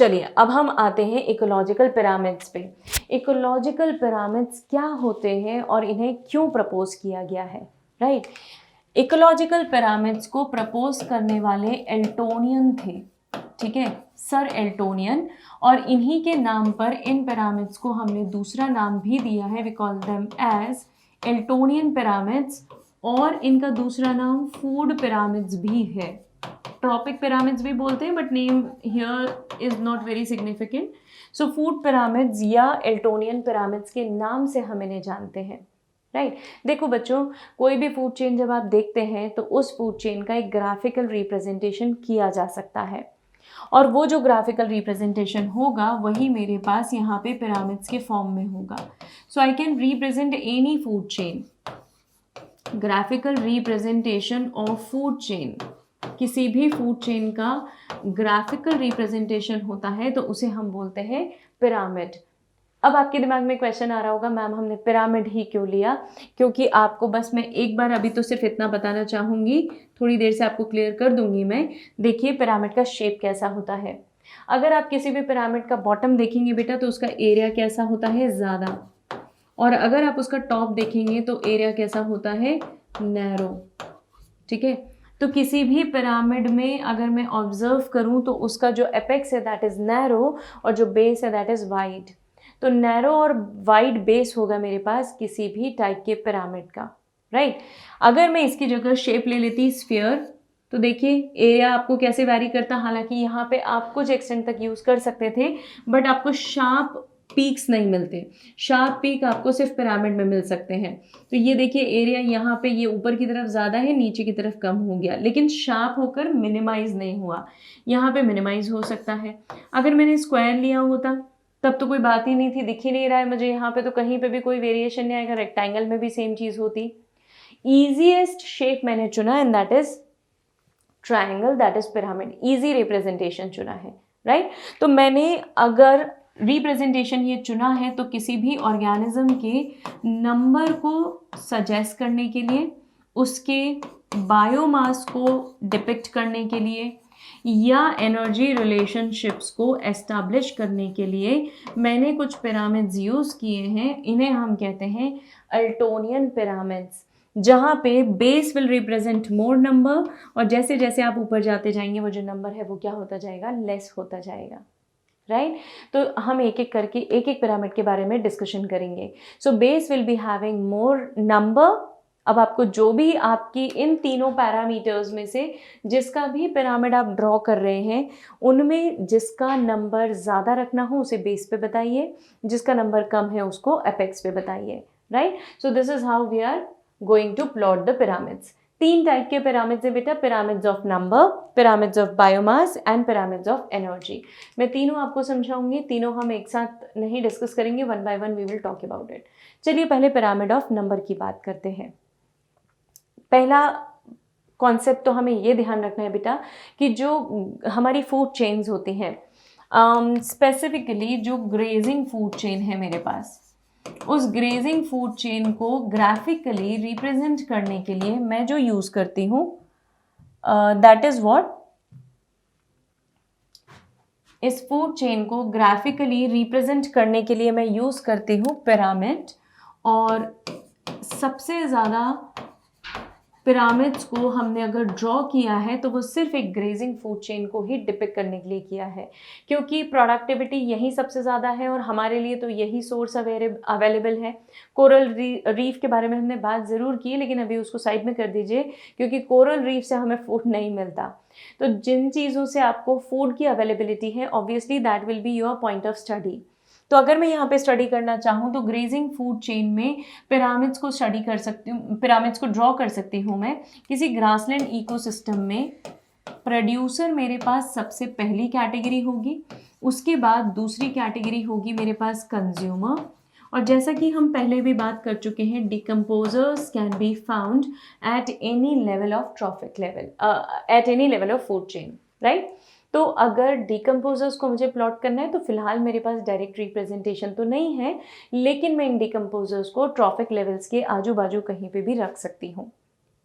चलिए अब हम आते हैं इकोलॉजिकल पिरामिड्स पे। इकोलॉजिकल पिरामिड्स क्या होते हैं और इन्हें क्यों प्रपोज किया गया है, राइट। इकोलॉजिकल पिरामिड्स को प्रपोज करने वाले एल्टोनियन थे, ठीक है, सर एल्टोनियन, और इन्हीं के नाम पर इन पिरामिड्स को हमने दूसरा नाम भी दिया है, we call them as Eltonian pyramids, और इनका दूसरा नाम फूड पिरामिड्स भी है। ट्रॉपिक पिरामिड्स भी बोलते हैं but name here is not very significant. So food pyramids या एल्टोनियन पिरामिड्स के नाम से हम इन्हें जानते हैं, राइट। देखो बच्चों, कोई भी फूड चेन जब आप देखते हैं तो उस फूड चेन का एक ग्राफिकल रिप्रेजेंटेशन किया जा सकता है, और वो जो ग्राफिकल रिप्रेजेंटेशन होगा वही मेरे पास यहाँ पे पिरामिड्स के फॉर्म में होगा। So I can represent any food chain, graphical representation of food chain, किसी भी फूड चेन का ग्राफिकल रिप्रेजेंटेशन होता है तो उसे हम बोलते हैं पिरामिड। अब आपके दिमाग में क्वेश्चन आ रहा होगा, मैम हमने पिरामिड ही क्यों लिया? क्योंकि आपको बस मैं एक बार अभी तो सिर्फ इतना बताना चाहूँगी, थोड़ी देर से आपको क्लियर कर दूंगी मैं। देखिए पिरामिड का शेप कैसा होता है। अगर आप किसी भी पिरामिड का बॉटम देखेंगे बेटा तो उसका एरिया कैसा होता है, ज़्यादा, और अगर आप उसका टॉप देखेंगे तो एरिया कैसा होता है, नैरो, ठीक है। तो किसी भी पिरामिड में अगर मैं ऑब्जर्व करूं तो उसका जो एपेक्स है दैट इज़ नैरो और जो बेस है दैट इज़ वाइड। तो नैरो और वाइड बेस होगा मेरे पास किसी भी टाइप के पिरामिड का, राइट। अगर मैं इसकी जगह शेप ले लेती स्फीयर तो देखिए एरिया आपको कैसे वैरी करता, हालांकि यहाँ पे आप कुछ एक्सटेंट तक यूज़ कर सकते थे बट आपको शार्प पीक्स नहीं मिलते। शार्प पीक आपको सिर्फ पिरामिड में मिल सकते हैं। तो ये देखिए एरिया यहाँ पे ये ऊपर की तरफ ज़्यादा है, नीचे की तरफ कम हो गया, लेकिन शार्प होकर मिनिमाइज नहीं हुआ। यहाँ पे मिनिमाइज हो सकता है। अगर मैंने स्क्वायर लिया होता तब तो कोई बात ही नहीं थी, दिख ही नहीं रहा है मुझे यहाँ पे, तो कहीं पे भी कोई वेरिएशन नहीं आएगा। रेक्टेंगल में भी सेम चीज़ होती। ईजीएस्ट शेप मैंने चुना and that is triangle, that is pyramid. Easy representation चुना है, राइट। तो मैंने अगर रिप्रेजेंटेशन ये चुना है तो किसी भी ऑर्गेनिज्म के नंबर को सजेस्ट करने के लिए, उसके बायोमास को डिपिक्ट करने के लिए, या एनर्जी रिलेशनशिप्स को एस्टैब्लिश करने के लिए मैंने कुछ पिरामिड्स यूज़ किए हैं। इन्हें हम कहते हैं अल्टोनियन पिरामिड्स, जहाँ पे base will represent more number, और जैसे जैसे आप ऊपर जाते जाएंगे वो जो नंबर है वो क्या होता जाएगा, लेस होता जाएगा, राइट। तो हम एक एक करके एक एक पिरामिड के बारे में डिस्कशन करेंगे। So base will be having more number. अब आपको जो भी आपकी इन तीनों पैरामीटर्स में से जिसका भी पिरामिड आप ड्रॉ कर रहे हैं उनमें जिसका नंबर ज़्यादा रखना हो उसे बेस पे बताइए, जिसका नंबर कम है उसको एपेक्स पे बताइए, right. So this is how we are going to plot the pyramids. 3 type के पिरामिड्स है बेटा, pyramids of number, pyramids of biomass and pyramids of energy. मैं तीनों आपको समझाऊंगी, तीनों हम एक साथ नहीं डिस्कस करेंगे, one by one we will talk about it. चलिए पहले पिरामिड ऑफ नंबर की बात करते हैं। पहला कॉन्सेप्ट तो हमें ये ध्यान रखना है बेटा कि जो हमारी फूड चेन्स होती हैं, स्पेसिफिकली जो ग्रेजिंग फूड चेन है मेरे पास, उस ग्रेजिंग फूड चेन को ग्राफिकली रिप्रेजेंट करने के लिए मैं जो यूज़ करती हूँ दैट इज़ व्हाट, इस फूड चेन को ग्राफिकली रिप्रेजेंट करने के लिए मैं यूज़ करती हूँ पिरामिड। और सबसे ज़्यादा पिरामिड्स को हमने अगर ड्रॉ किया है तो वो सिर्फ एक ग्रेजिंग फूड चेन को ही डिपिक्ट करने के लिए किया है, क्योंकि प्रोडक्टिविटी यही सबसे ज़्यादा है और हमारे लिए तो यही सोर्स अवेलेबल है। कोरल रीफ के बारे में हमने बात ज़रूर की लेकिन अभी उसको साइड में कर दीजिए, क्योंकि कोरल रीफ से हमें फूड नहीं मिलता। तो जिन चीज़ों से आपको फूड की अवेलेबिलिटी है obviously that will be your point of study. तो अगर मैं यहाँ पे स्टडी करना चाहूँ तो ग्रेजिंग फूड चेन में पिरामिड्स को स्टडी कर सकती हूँ, पिरामिड्स को ड्रॉ कर सकती हूँ मैं किसी ग्रासलैंड इकोसिस्टम में। प्रोड्यूसर मेरे पास सबसे पहली कैटेगरी होगी, उसके बाद दूसरी कैटेगरी होगी मेरे पास कंज्यूमर, और जैसा कि हम पहले भी बात कर चुके हैं decomposers can be found at any level of trophic level, at any level of food chain, right. तो अगर डिकम्पोजर्स को मुझे प्लॉट करना है तो फिलहाल मेरे पास डायरेक्ट रिप्रेजेंटेशन तो नहीं है, लेकिन मैं इन डिकम्पोजर्स को ट्रॉफिक लेवल्स के आजू बाजू कहीं पे भी रख सकती हूँ,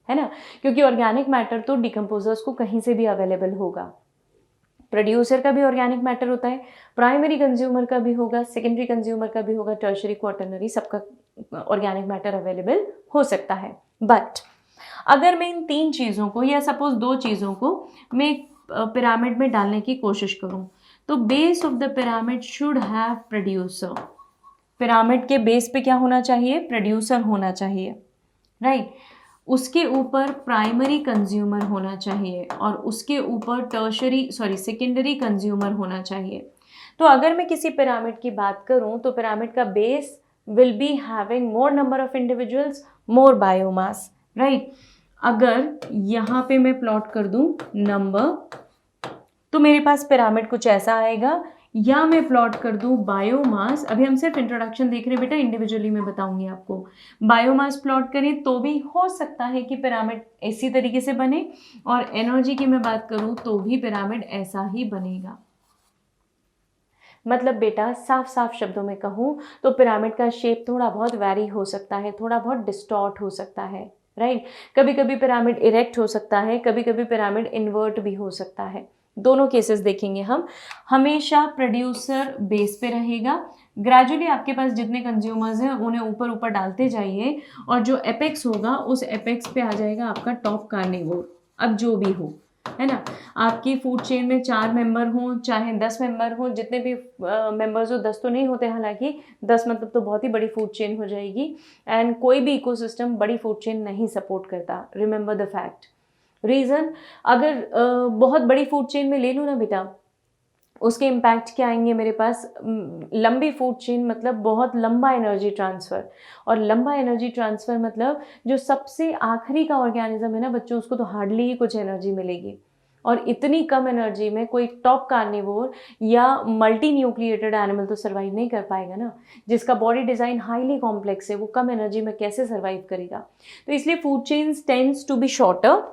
है ना, क्योंकि ऑर्गेनिक मैटर तो डिकम्पोजर्स को कहीं से भी अवेलेबल होगा। प्रोड्यूसर का भी ऑर्गेनिक मैटर होता है, प्राइमरी कंज्यूमर का भी होगा, सेकेंडरी कंज्यूमर का भी होगा, टर्शरी क्वाटरनरी सबका ऑर्गेनिक मैटर अवेलेबल हो सकता है। बट अगर मैं इन 3 चीज़ों को या सपोज 2 चीज़ों को मैं पिरामिड में डालने की कोशिश करूं, तो base of the pyramid should have producer. Pyramid के बेस पे क्या होना चाहिए? प्रोड्यूसर होना चाहिए, राइट। उसके ऊपर प्राइमरी कंज्यूमर होना चाहिए और उसके ऊपर सेकेंडरी कंज्यूमर होना चाहिए। तो अगर मैं किसी पिरामिड की बात करूं तो पिरामिड का base will be having more number of individuals, more biomass, right. अगर यहाँ पे मैं प्लॉट कर दूं नंबर, तो मेरे पास पिरामिड कुछ ऐसा आएगा, या मैं प्लॉट कर दूं बायोमास। अभी हम सिर्फ इंट्रोडक्शन देख रहे हैं बेटा, इंडिविजुअली मैं बताऊंगी आपको। बायोमास प्लॉट करें तो भी हो सकता है कि पिरामिड इसी तरीके से बने, और एनर्जी की मैं बात करूं तो भी पिरामिड ऐसा ही बनेगा। मतलब बेटा साफ साफ शब्दों में कहूँ तो पिरामिड का शेप थोड़ा बहुत वैरी हो सकता है, थोड़ा बहुत डिस्टॉर्ट हो सकता है, राइट। कभी कभी पिरामिड इरेक्ट हो सकता है, कभी कभी पिरामिड इन्वर्ट भी हो सकता है। दोनों केसेस देखेंगे हम। हमेशा प्रोड्यूसर बेस पे रहेगा। ग्रेजुअली आपके पास जितने कंज्यूमर्स हैं उन्हें ऊपर ऊपर डालते जाइए, और जो एपेक्स होगा उस एपेक्स पे आ जाएगा आपका टॉप कार्निवोर। अब जो भी हो, है ना, आपकी फूड चेन में 4 मेंबर हों चाहे 10 मेंबर हों, जितने भी मेंबर्स हो, 10 तो नहीं होते हालांकि, 10 मतलब तो बहुत ही बड़ी फूड चेन हो जाएगी, एंड कोई भी इकोसिस्टम बड़ी फूड चेन नहीं सपोर्ट करता। Remember the fact. रीज़न, अगर बहुत बड़ी फूड चेन में ले लूँ ना बेटा, उसके इम्पैक्ट क्या आएंगे मेरे पास? लंबी फूड चेन मतलब बहुत लंबा एनर्जी ट्रांसफ़र, और लंबा एनर्जी ट्रांसफ़र मतलब जो सबसे आखिरी का ऑर्गेनिज्म है ना बच्चों, उसको तो हार्डली ही कुछ एनर्जी मिलेगी, और इतनी कम एनर्जी में कोई टॉप कार्निवोर या मल्टी न्यूक्लिएटेड एनिमल तो सर्वाइव नहीं कर पाएगा ना, जिसका बॉडी डिज़ाइन हाईली कॉम्प्लेक्स है, वो कम एनर्जी में कैसे सर्वाइव करेगा? तो इसलिए food chains tends to be shorter.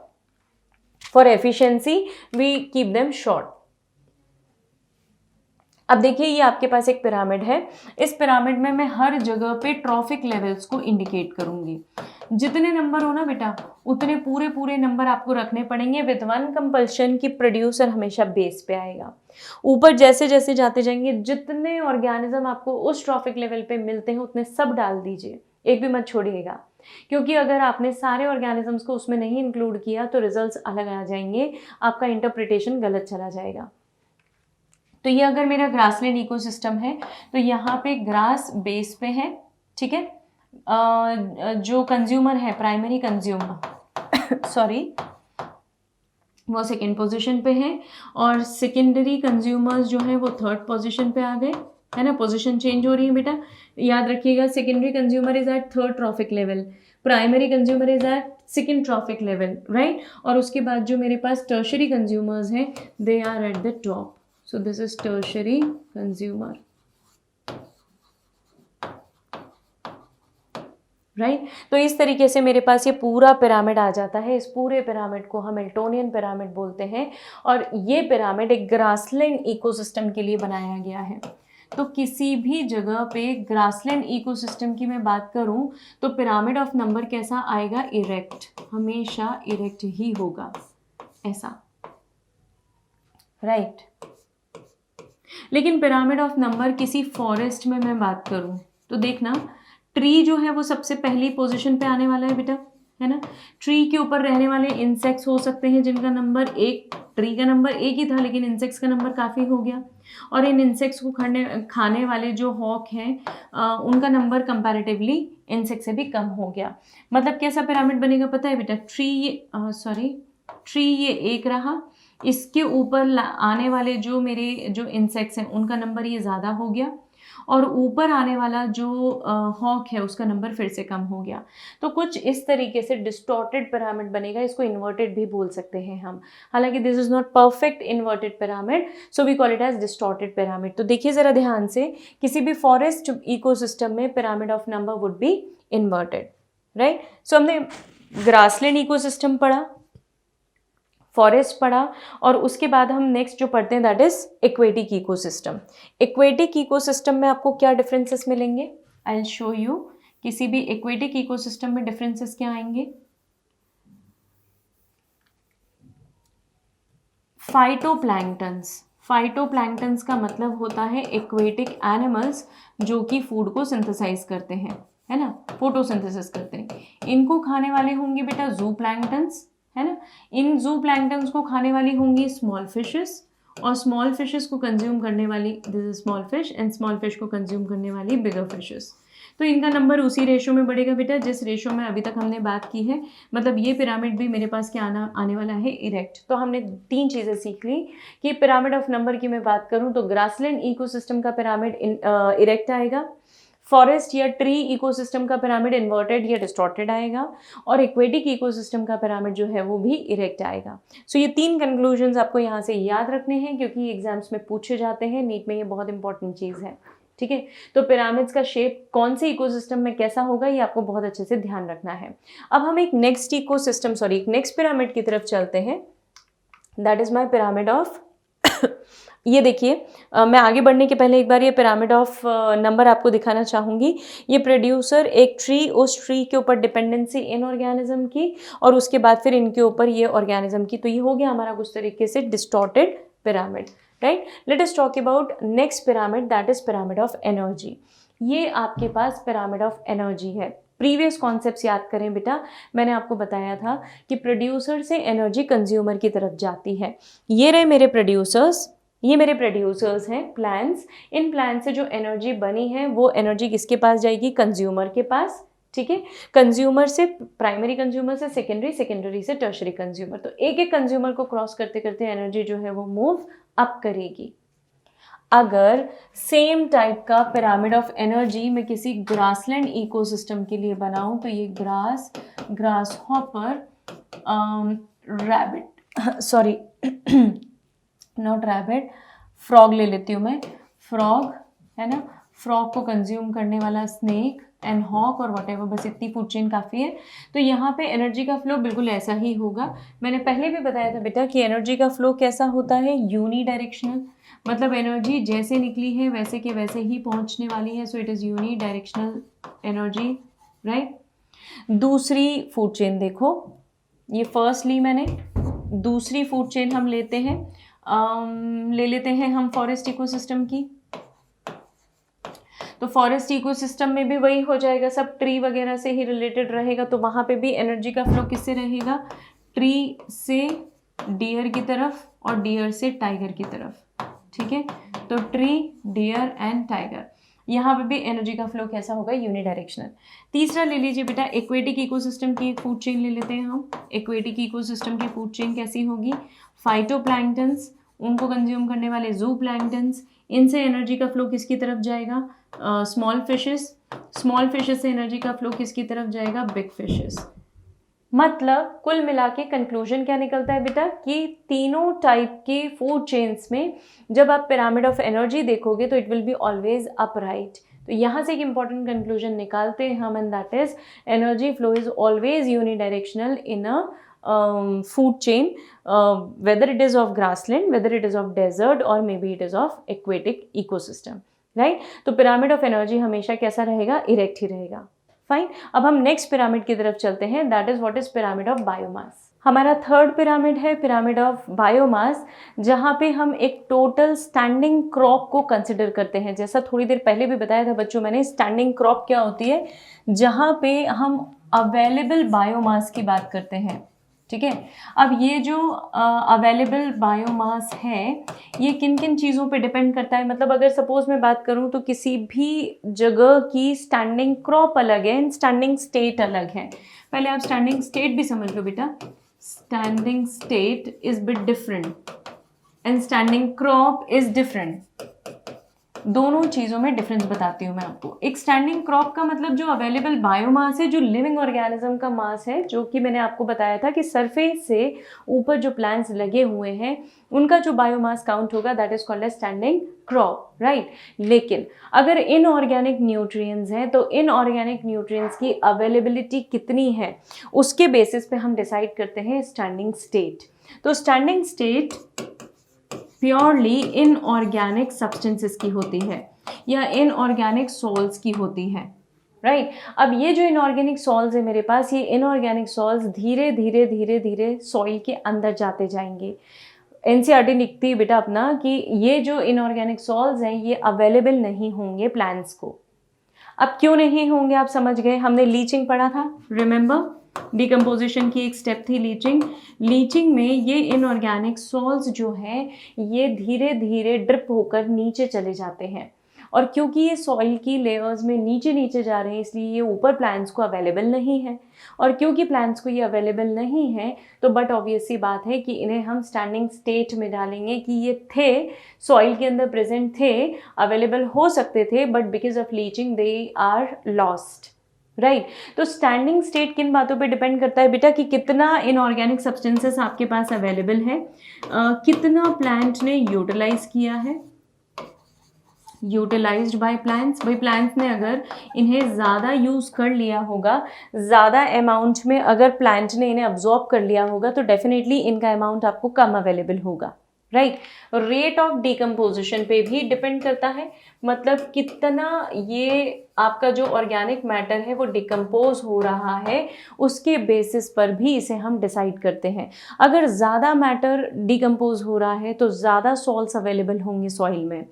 For efficiency we keep them short. अब देखिए ये आपके पास एक पिरामिड है। इस पिरामिड में मैं हर जगह पे ट्रॉफिक लेवल्स को इंडिकेट करूंगी। जितने नंबर हो ना बेटा, उतने पूरे पूरे नंबर आपको रखने पड़ेंगे विद वन कंपल्शन की प्रोड्यूसर हमेशा बेस पे आएगा। ऊपर जैसे जैसे जाते जाएंगे, जितने ऑर्गेनिज्म आपको उस ट्रॉफिक लेवल पे मिलते हैं उतने सब डाल दीजिए, एक भी मत छोड़िएगा, क्योंकि अगर आपने सारे ऑर्गेनिजम्स को उसमें नहीं इंक्लूड किया तो रिजल्ट्स अलग आ जाएंगे, आपका इंटरप्रिटेशन गलत चला जाएगा। तो ये अगर मेरा ग्रासलैंड इकोसिस्टम है तो यहाँ पे ग्रास बेस पे है, ठीक है। जो कंज्यूमर है, प्राइमरी कंज्यूमर सॉरी, वो सेकेंड पोजीशन पे है, और सेकेंडरी कंज्यूमर्स जो है वो थर्ड पोजीशन पे आ गए, है ना। पोजीशन चेंज हो रही है बेटा, याद रखिएगा। Secondary consumer is at third trophic level, primary consumer is at second trophic level, right. और उसके बाद जो मेरे पास टर्शरी कंज्यूमर्स हैं, they are at the top. So this is tertiary consumer, right? तो इस तरीके से मेरे पास ये पूरा पिरामिड आ जाता है। इस पूरे पिरामिड को हम हिल्टोनियन पिरामिड बोलते हैं, और ये पिरामिड एक ग्रासलैंड इकोसिस्टम के लिए बनाया गया है। तो किसी भी जगह पे ग्रासलैंड इकोसिस्टम की मैं बात करूं तो पिरामिड ऑफ नंबर कैसा आएगा? इरेक्ट, हमेशा इरेक्ट ही होगा, ऐसा, राइट। लेकिन पिरामिड ऑफ नंबर किसी फॉरेस्ट में मैं बात करूं तो देखना, ट्री जो है वो सबसे पहली पोजीशन पे आने वाला है बेटा, है ना। ट्री के ऊपर रहने वाले इंसेक्ट्स हो सकते हैं जिनका नंबर 1, ट्री का नंबर 1 ही था लेकिन इंसेक्ट्स का नंबर काफ़ी हो गया, और इन इंसेक्ट्स को खाने वाले जो हॉक हैं उनका नंबर कंपैरेटिवली इंसेक्ट से भी कम हो गया। मतलब कैसा पिरामिड बनेगा पता है बेटा? ट्री ये 1 रहा, इसके ऊपर आने वाले जो मेरे जो इंसेक्ट्स हैं उनका नंबर ये ज़्यादा हो गया, और ऊपर आने वाला जो हॉक है उसका नंबर फिर से कम हो गया। तो कुछ इस तरीके से डिस्टॉर्टेड पिरामिड बनेगा। इसको इन्वर्टेड भी बोल सकते हैं हम, हालांकि this is not perfect inverted pyramid, so we call it as distorted pyramid. तो देखिए ज़रा ध्यान से, किसी भी फॉरेस्ट इकोसिस्टम में pyramid of number would be inverted, right. So हमने ग्रासलैंड इकोसिस्टम पढ़ा, फॉरेस्ट पढ़ा, और उसके बाद हम नेक्स्ट जो पढ़ते हैं that is aquatic ecosystem. Aquatic ecosystem में आपको क्या डिफरेंसेस मिलेंगे? I will show you. किसी भी एक्वेटिक इकोसिस्टम में डिफरेंसेस क्या आएंगे? फाइटोप्लैंक्टन्स, फाइटोप्लैंक्टन्स का मतलब होता है एक्वेटिक एनिमल्स जो कि फूड को सिंथेसाइज करते हैं, है ना, फोटोसिंथेसिस करते हैं। इनको खाने वाले होंगे बेटा जू प्लैंक्टन्स, है ना। इन जू प्लैंक्टन्स को खाने वाली होंगी स्मॉल फिशेस, और स्मॉल फिशेस को कंज्यूम करने वाली, this is small fish, and small fish को कंज्यूम करने वाली बिगर फिशेस। तो इनका नंबर उसी रेशो में बढ़ेगा बेटा जिस रेशो में अभी तक हमने बात की है। मतलब ये पिरामिड भी मेरे पास क्या आने वाला है, इरेक्ट। तो हमने 3 चीज़ें सीख ली कि पिरामिड ऑफ नंबर की मैं बात करूँ तो ग्रासलैंड इकोसिस्टम का पिरामिड इरेक्ट आएगा, फॉरेस्ट या ट्री इकोसिस्टम का पिरामिड इन्वर्टेड या डिस्टॉर्टेड आएगा, और एक्वेटिक इकोसिस्टम का पिरामिड जो है वो भी इरेक्ट आएगा। सो ये 3 कंक्लूजन्स आपको यहाँ से याद रखने हैं क्योंकि एग्जाम्स में पूछे जाते हैं, नीट में ये बहुत इंपॉर्टेंट चीज़ है, ठीक है। तो पिरामिड्स का शेप कौन से इकोसिस्टम में कैसा होगा ये आपको बहुत अच्छे से ध्यान रखना है। अब हम एक नेक्स्ट पिरामिड की तरफ चलते हैं, that is my pyramid of ये देखिए, मैं आगे बढ़ने के पहले एक बार ये पिरामिड ऑफ नंबर आपको दिखाना चाहूँगी। ये प्रोड्यूसर एक ट्री, उस ट्री के ऊपर डिपेंडेंसी इन ऑर्गेनिज्म की, और उसके बाद फिर इनके ऊपर ये ऑर्गेनिज्म की। तो ये हो गया हमारा कुछ तरीके से distorted pyramid, right. Let us talk about next pyramid, that is pyramid of energy. ये आपके पास पिरामिड ऑफ एनर्जी है। प्रीवियस कॉन्सेप्ट्स याद करें बेटा, मैंने आपको बताया था कि प्रोड्यूसर से एनर्जी कंज्यूमर की तरफ जाती है। ये रहे मेरे प्रोड्यूसर्स, ये मेरे प्रोड्यूसर्स हैं प्लांट्स। इन प्लांट्स से जो एनर्जी बनी है वो एनर्जी किसके पास जाएगी, कंज्यूमर के पास, ठीक है। कंज्यूमर से, प्राइमरी कंज्यूमर से सेकेंडरी, सेकेंडरी से टर्शरी कंज्यूमर। तो एक एक कंज्यूमर को क्रॉस करते करते एनर्जी जो है वो मूव अप करेगी। अगर सेम टाइप का पिरामिड ऑफ एनर्जी मैं किसी ग्रासलैंड इकोसिस्टम के लिए बनाऊं तो ये grass hopper, rabbit, sorry not rabbit, frog ले लेती हूँ मैं, फ्रॉग, है ना, फ्रॉग को कंज्यूम करने वाला स्नेक एंड हॉक और व्हाटएवर, बस इतनी फूड चेन काफ़ी है। तो यहाँ पे एनर्जी का फ्लो बिल्कुल ऐसा ही होगा। मैंने पहले भी बताया था बेटा कि एनर्जी का फ्लो कैसा होता है, यूनी डायरेक्शनल, मतलब एनर्जी जैसे निकली है वैसे के वैसे ही पहुँचने वाली है। So it is unidirectional energy, right. दूसरी फूड चेन देखो, ये फर्स्ट ली मैंने, दूसरी फूड चेन हम लेते हैं, ले लेते हैं हम फॉरेस्ट इकोसिस्टम की। तो फॉरेस्ट इकोसिस्टम में भी वही हो जाएगा, सब ट्री वगैरह से ही रिलेटेड रहेगा। तो वहाँ पे भी एनर्जी का फ्लो किससे रहेगा, ट्री से डियर की तरफ और डियर से टाइगर की तरफ, ठीक है। तो ट्री, डियर एंड टाइगर, यहाँ पे भी एनर्जी का फ्लो कैसा होगा, यूनिडायरेक्शनल। तीसरा ले लीजिए बेटा, एक्वेटिक इकोसिस्टम की एक फूड चेन ले लेते हैं हम। एक्वेटिक इकोसिस्टम की फूड चेन कैसी होगी, फाइटोप्लैंक्टन्स, उनको कंज्यूम करने वाले जू प्लैंक्टन्स, इनसे एनर्जी का फ्लो किसकी तरफ जाएगा, स्मॉल फिशेस, स्मॉल फिशेस से एनर्जी का फ्लो किसकी तरफ जाएगा, बिग फिशेस। मतलब कुल मिला के कंक्लूजन क्या निकलता है बेटा कि तीनों टाइप के फूड चेन्स में जब आप पिरामिड ऑफ एनर्जी देखोगे तो it will be always upright. तो यहाँ से एक इंपॉर्टेंट कंक्लूजन निकालते हैं हम, and that is energy flow is always unidirectional in a food chain, whether it is of grassland, whether it is of desert, or maybe it is of aquatic ecosystem, right? तो pyramid of energy हमेशा कैसा रहेगा, erect ही रहेगा। Fine, अब हम next pyramid की तरफ चलते हैं, that is what is pyramid of biomass. हमारा थर्ड पिरामिड है पिरामिड ऑफ बायोमास, जहाँ पे हम एक टोटल स्टैंडिंग क्रॉप को कंसिडर करते हैं। जैसा थोड़ी देर पहले भी बताया था बच्चों मैंने, स्टैंडिंग क्रॉप क्या होती है, जहाँ पे हम अवेलेबल बायोमास की बात करते हैं, ठीक है। अब ये जो अवेलेबल बायोमास है ये किन किन चीज़ों पे डिपेंड करता है, मतलब अगर सपोज मैं बात करूँ तो किसी भी जगह की स्टैंडिंग क्रॉप अलग है एंड स्टैंडिंग स्टेट अलग है। पहले आप स्टैंडिंग स्टेट भी समझ लो बेटा, standing state is bit different and standing crop is different. दोनों चीज़ों में डिफरेंस बताती हूँ मैं आपको। एक स्टैंडिंग क्रॉप का मतलब जो अवेलेबल बायोमास है, जो लिविंग ऑर्गेनिज्म का मास है, जो कि मैंने आपको बताया था कि सरफेस से ऊपर जो प्लांट्स लगे हुए हैं उनका जो बायोमास काउंट होगा that is called as standing crop, right. लेकिन अगर इनऑर्गेनिक न्यूट्रिएंट्स हैं तो इनऑर्गेनिक न्यूट्रिएंट्स की अवेलेबिलिटी कितनी है उसके बेसिस पे हम डिसाइड करते हैं स्टैंडिंग स्टेट। तो standing state purely inorganic substances की होती है या इनऑर्गेनिक सॉल्ट्स की होती है, राइट। अब ये जो इनऑर्गेनिक सॉल्ट्स है मेरे पास, ये इनऑर्गेनिक सॉल्ट्स धीरे धीरे धीरे धीरे सॉइल के अंदर जाते जाएंगे। एनसीईआरटी लिखती है बेटा अपना कि ये जो इनऑर्गेनिक सॉल्ट्स हैं ये अवेलेबल नहीं होंगे प्लांट्स को। अब क्यों नहीं होंगे आप समझ गए, हमने लीचिंग पढ़ा था, रिमेंबर डिकम्पोजिशन की एक स्टेप थी लीचिंग। लीचिंग में ये इनऑर्गेनिक सॉल्ट्स जो हैं ये धीरे धीरे ड्रिप होकर नीचे चले जाते हैं, और क्योंकि ये सॉइल की लेयर्स में नीचे नीचे जा रहे हैं इसलिए ये ऊपर प्लांट्स को अवेलेबल नहीं है, और क्योंकि प्लांट्स को ये अवेलेबल नहीं है तो बट ऑब्वियस सी बात है कि इन्हें हम स्टैंडिंग स्टेट में डालेंगे कि ये थे सॉइल के अंदर प्रेजेंट थे, अवेलेबल हो सकते थे, but because of leaching they are lost, right. तो स्टैंडिंग स्टेट किन बातों पे डिपेंड करता है बेटा कि कितना इनऑर्गेनिक सब्सटेंसेस आपके पास अवेलेबल है, कितना प्लांट ने यूटिलाइज किया है, यूटिलाइज्ड बाय प्लांट्स। भाई प्लांट्स ने अगर इन्हें ज़्यादा यूज़ कर लिया होगा, ज़्यादा अमाउंट में अगर प्लांट ने इन्हें अब्जॉर्ब कर लिया होगा तो डेफिनेटली इनका अमाउंट आपको कम अवेलेबल होगा, राइट। रेट ऑफ डिकम्पोजिशन पे भी डिपेंड करता है, मतलब कितना ये आपका जो ऑर्गेनिक मैटर है वो डिकम्पोज हो रहा है उसके बेसिस पर भी इसे हम डिसाइड करते हैं। अगर ज़्यादा मैटर डिकम्पोज हो रहा है तो ज़्यादा सॉल्ट्स अवेलेबल होंगे सॉइल में,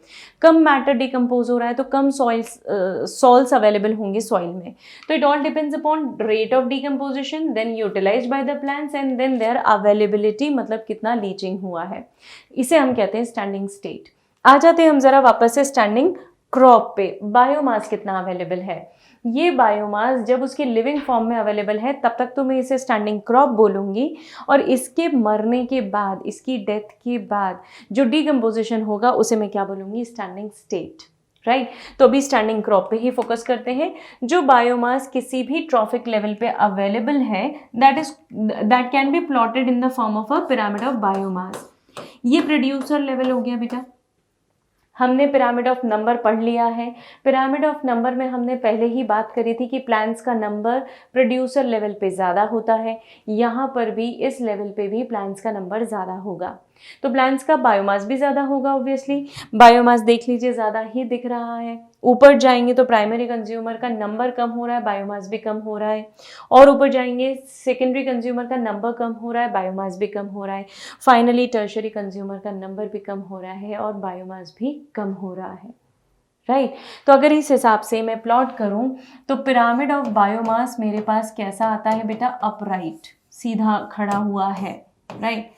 कम मैटर डिकम्पोज हो रहा है तो कम सॉल्ट्स अवेलेबल होंगे सॉइल में। तो it all depends upon rate of decomposition, then utilized by the plants and then their availability, मतलब कितना लीचिंग हुआ है, इसे हम कहते हैं स्टैंडिंग स्टेट। आ जाते हैं हम जरा वापस से स्टैंडिंग क्रॉप पे। बायोमास कितना अवेलेबल है, ये बायोमास जब उसकी लिविंग फॉर्म में अवेलेबल है तब तक तो मैं इसे स्टैंडिंग क्रॉप बोलूँगी, और इसके मरने के बाद, इसकी डेथ के बाद जो डिकम्पोजिशन होगा उसे मैं क्या बोलूँगी, स्टैंडिंग स्टेट, राइट। तो अभी स्टैंडिंग क्रॉप पे ही फोकस करते हैं। जो बायोमास किसी भी ट्रॉफिक लेवल पे अवेलेबल है that can be plotted in the form of a pyramid of biomass. ये प्रोड्यूसर लेवल हो गया बेटा। हमने पिरामिड ऑफ नंबर पढ़ लिया है। पिरामिड ऑफ नंबर में हमने पहले ही बात करी थी कि प्लांट्स का नंबर प्रोड्यूसर लेवल पे ज़्यादा होता है, यहाँ पर भी इस लेवल पे भी प्लांट्स का नंबर ज़्यादा होगा, तो प्लांट्स का बायोमास भी ज़्यादा होगा। ऑब्वियसली बायोमास देख लीजिए ज़्यादा ही दिख रहा है। ऊपर जाएंगे तो प्राइमरी कंज्यूमर का नंबर कम हो रहा है, बायोमास भी कम हो रहा है, और ऊपर जाएंगे सेकेंडरी कंज्यूमर का नंबर कम हो रहा है, बायोमास भी कम हो रहा है। फाइनली टर्शरी कंज्यूमर का नंबर भी कम हो रहा है और बायोमास भी कम हो रहा है, राइट। तो अगर इस हिसाब से मैं प्लॉट करूं तो पिरामिड ऑफ बायोमास मेरे पास कैसा आता है बेटा, अपराइट, सीधा खड़ा हुआ है, राइट।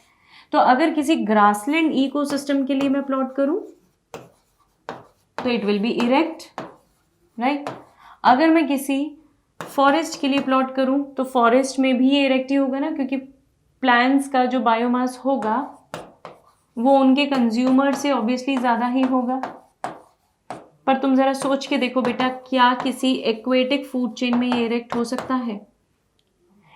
तो अगर किसी ग्रासलैंड इकोसिस्टम के लिए मैं प्लॉट करूं तो it will be erect, right. अगर मैं किसी फॉरेस्ट के लिए प्लॉट करूं तो फॉरेस्ट में भी ये इरेक्ट ही होगा ना, क्योंकि प्लांट्स का जो बायोमास होगा वो उनके कंज्यूमर से ऑब्वियसली ज़्यादा ही होगा। पर तुम ज़रा सोच के देखो बेटा, क्या किसी एक्वेटिक फूड चेन में ये इरेक्ट हो सकता है?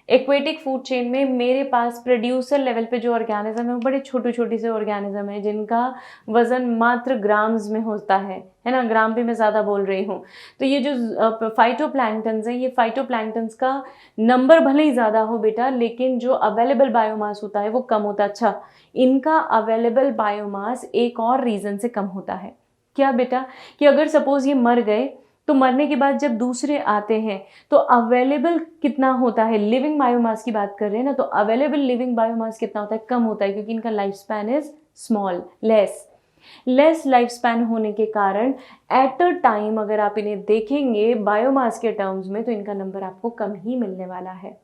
एक्वेटिक फूड चेन में मेरे पास प्रोड्यूसर लेवल पे जो ऑर्गेनिज्म है वो बड़े छोटे छोटे से ऑर्गेनिज्म है जिनका वजन मात्र ग्राम्स में होता है ना, ग्राम भी मैं ज़्यादा बोल रही हूँ। तो ये जो फाइटोप्लैंक्टन्स हैं, ये फाइटोप्लैंक्टन्स का नंबर भले ही ज़्यादा हो बेटा, लेकिन जो अवेलेबल बायोमास होता है वो कम होता है। अच्छा, इनका अवेलेबल बायोमास एक और रीज़न से कम होता है। क्या बेटा, कि अगर सपोज़ ये मर गए तो मरने के बाद जब दूसरे आते हैं तो अवेलेबल कितना होता है, लिविंग बायोमास की बात कर रहे हैं ना, तो अवेलेबल लिविंग बायोमास कितना होता है, कम होता है, क्योंकि इनका life span is small, less life span होने के कारण एट अ टाइम अगर आप इन्हें देखेंगे बायोमास के टर्म्स में तो इनका नंबर आपको कम ही मिलने वाला है,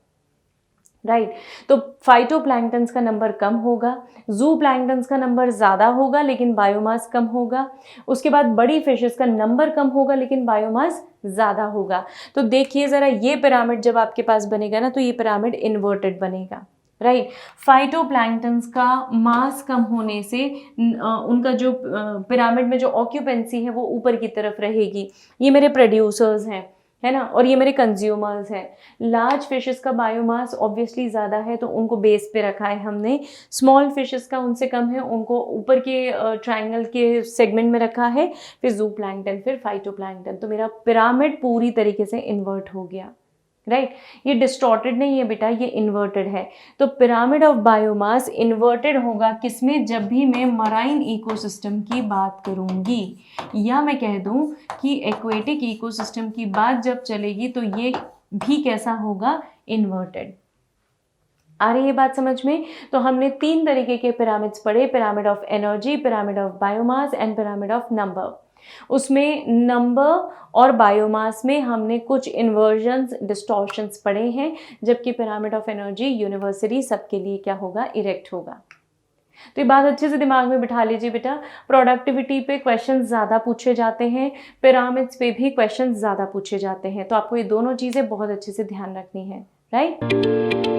राइट। तो फाइटोप्लैंक्टन्स का नंबर कम होगा, जू प्लैंक्टन्स का नंबर ज़्यादा होगा लेकिन बायोमास कम होगा। उसके बाद बड़ी फिशेस का नंबर कम होगा लेकिन बायोमास ज़्यादा होगा। तो देखिए ज़रा, ये पिरामिड जब आपके पास बनेगा ना तो ये पिरामिड इन्वर्टेड बनेगा, राइट। फाइटोप्लैंक्टन्स का मास कम होने से उनका जो पिरामिड में जो ऑक्यूपेंसी है वो ऊपर की तरफ रहेगी। ये मेरे प्रोड्यूसर्स हैं, है ना, और ये मेरे कंज्यूमर्स हैं। लार्ज फिशेस का बायोमास ऑब्वियसली ज़्यादा है तो उनको बेस पे रखा है हमने। स्मॉल फिशेस का उनसे कम है, उनको ऊपर के ट्रायंगल के सेगमेंट में रखा है, फिर जू प्लैंक्टन, फिर फाइटोप्लैंक्टन। तो मेरा पिरामिड पूरी तरीके से इन्वर्ट हो गया, राइट। ये डिस्टॉर्टेड नहीं है बेटा, ये इन्वर्टेड है। तो पिरामिड ऑफ बायोमास इन्वर्टेड होगा किसमें, जब भी मैं मराइन इकोसिस्टम की बात करूंगी, या मैं कह दूं कि एक्वेटिक इकोसिस्टम की बात जब चलेगी तो ये भी कैसा होगा, इन्वर्टेड। आ रही है बात समझ में? तो हमने 3 तरीके के पिरामिड्स पढ़े, pyramid of energy, pyramid of biomass and pyramid of number. उसमें नंबर और बायोमास में हमने कुछ इन्वर्जन्स, डिस्टॉर्शंस पढ़े हैं, जबकि पिरामिड ऑफ एनर्जी यूनिवर्सली सबके लिए क्या होगा, इरेक्ट होगा। तो ये बात अच्छे से दिमाग में बिठा लीजिए बेटा। प्रोडक्टिविटी पे क्वेश्चन ज़्यादा पूछे जाते हैं, पिरामिड्स पे भी क्वेश्चन ज़्यादा पूछे जाते हैं, तो आपको ये दोनों चीज़ें बहुत अच्छे से ध्यान रखनी है, राइट।